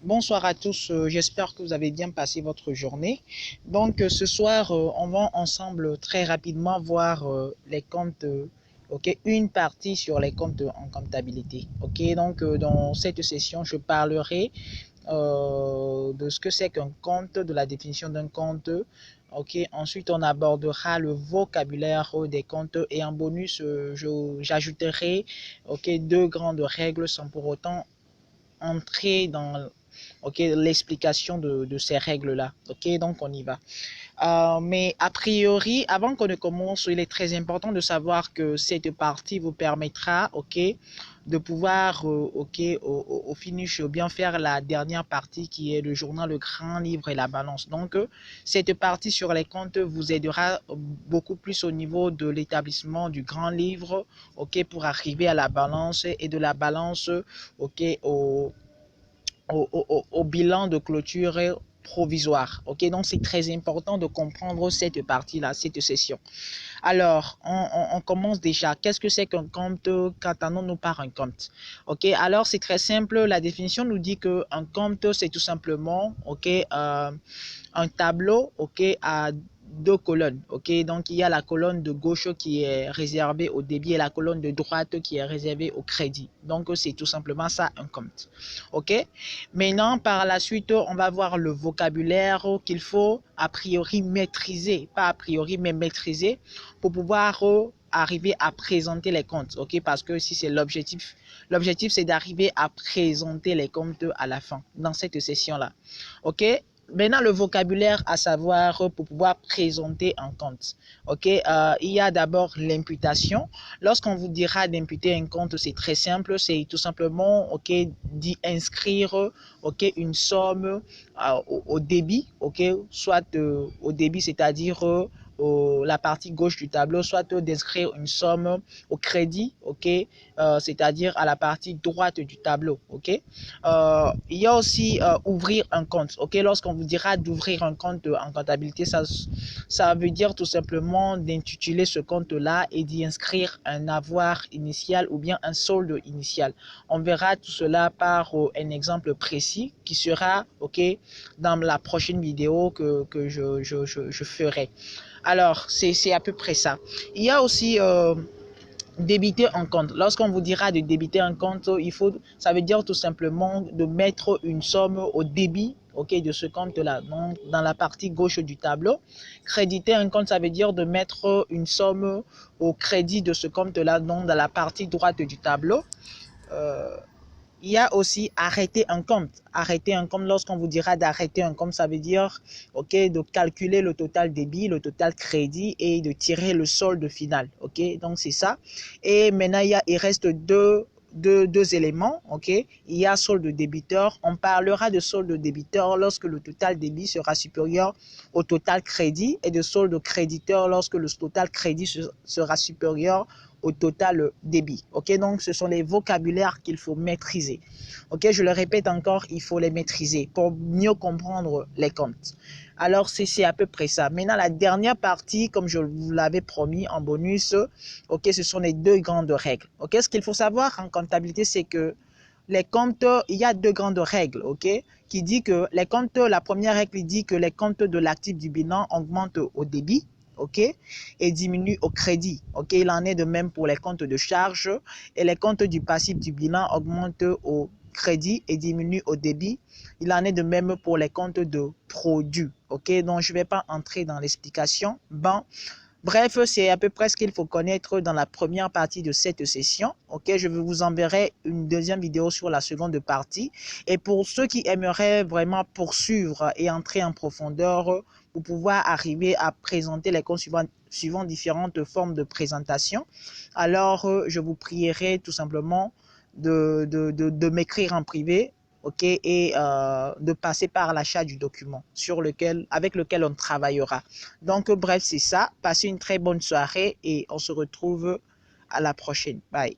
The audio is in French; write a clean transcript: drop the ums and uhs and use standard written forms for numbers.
Bonsoir à tous, j'espère que vous avez bien passé votre journée. Ce soir, on va ensemble très rapidement voir les comptes, ok, une partie sur les comptes en comptabilité. Ok, dans cette session, je parlerai de ce que c'est qu'un compte, de la définition d'un compte. Ok, ensuite on abordera le vocabulaire des comptes et en bonus, j'ajouterai ok, deux grandes règles sans pour autant entrer dans l'explication de ces règles-là. Ok, donc on y va. Mais a priori, avant qu'on ne commence, il est très important de savoir que cette partie vous permettra, ok, de pouvoir, ok, au finish, bien faire la dernière partie qui est le journal, le grand livre et la balance. Cette partie sur les comptes vous aidera beaucoup plus au niveau de l'établissement du grand livre, ok, pour arriver à la balance et de la balance, ok, au bilan de clôture provisoire. Ok, donc c'est très important de comprendre cette partie-là, cette session. Alors, on commence déjà. Qu'est-ce que c'est qu'un compte? Qu'entendons-nous par un compte? Ok, alors c'est très simple. La définition nous dit qu'un compte, c'est tout simplement, ok, un tableau, ok, à deux colonnes, ok. Donc il y a la colonne de gauche qui est réservée au débit et la colonne de droite qui est réservée au crédit. Donc c'est tout simplement ça un compte, ok. Maintenant par la suite on va voir le vocabulaire qu'il faut a priori maîtriser, pas a priori mais maîtriser pour pouvoir arriver à présenter les comptes, ok, parce que si c'est l'objectif c'est d'arriver à présenter les comptes à la fin dans cette session là, ok. Maintenant, le vocabulaire à savoir pour pouvoir présenter un compte. Ok, il y a d'abord l'imputation. Lorsqu'on vous dira d'imputer un compte, c'est très simple. C'est tout simplement ok d'y inscrire ok une somme au débit. Ok, soit au débit, c'est-à-dire la partie gauche du tableau, soit d'inscrire une somme au crédit. Ok, c'est-à-dire à la partie droite du tableau. Ok. Il y a aussi ouvrir un compte. Ok, lorsqu'on vous dira d'ouvrir un compte en comptabilité, ça veut dire tout simplement d'intituler ce compte-là et d'y inscrire un avoir initial ou bien un solde initial. On verra tout cela par un exemple précis qui sera ok dans la prochaine vidéo que je ferai. Alors, c'est à peu près ça. Il y a aussi débiter un compte. Lorsqu'on vous dira de débiter un compte, ça veut dire tout simplement de mettre une somme au débit ok, de ce compte-là, donc dans la partie gauche du tableau. Créditer un compte, ça veut dire de mettre une somme au crédit de ce compte-là, donc dans la partie droite du tableau. Euh, il y a aussi arrêter un compte. Arrêter un compte, lorsqu'on vous dira d'arrêter un compte, ça veut dire ok, de calculer le total débit, le total crédit et de tirer le solde final. Ok, donc c'est ça. Et maintenant, il reste deux éléments. Ok, il y a solde débiteur. On parlera de solde débiteur lorsque le total débit sera supérieur au total crédit et de solde créditeur lorsque le total crédit sera supérieur au total débit. Ok, donc ce sont les vocabulaires qu'il faut maîtriser. Ok, je le répète encore, il faut les maîtriser pour mieux comprendre les comptes. Alors c'est à peu près ça. Maintenant la dernière partie, comme je vous l'avais promis en bonus, ok, ce sont les deux grandes règles. Ok, ce qu'il faut savoir en comptabilité, c'est que les comptes, il y a deux grandes règles, ok, qui dit que les comptes, la première règle dit que les comptes de l'actif du bilan augmentent au débit, ok, et diminue au crédit, ok. Il en est de même pour les comptes de charge et les comptes du passif du bilan augmentent au crédit et diminue au débit. Il en est de même pour les comptes de produits, ok. Donc je ne vais pas entrer dans l'explication. Bon, bref, c'est à peu près ce qu'il faut connaître dans la première partie de cette session. Ok, je vous enverrai une deuxième vidéo sur la seconde partie. Et pour ceux qui aimeraient vraiment poursuivre et entrer en profondeur pour pouvoir arriver à présenter les comptes suivant différentes formes de présentation, alors je vous prierai tout simplement de m'écrire en privé, ok, et de passer par l'achat du document avec lequel on travaillera. Donc, bref, c'est ça. Passez une très bonne soirée et on se retrouve à la prochaine. Bye.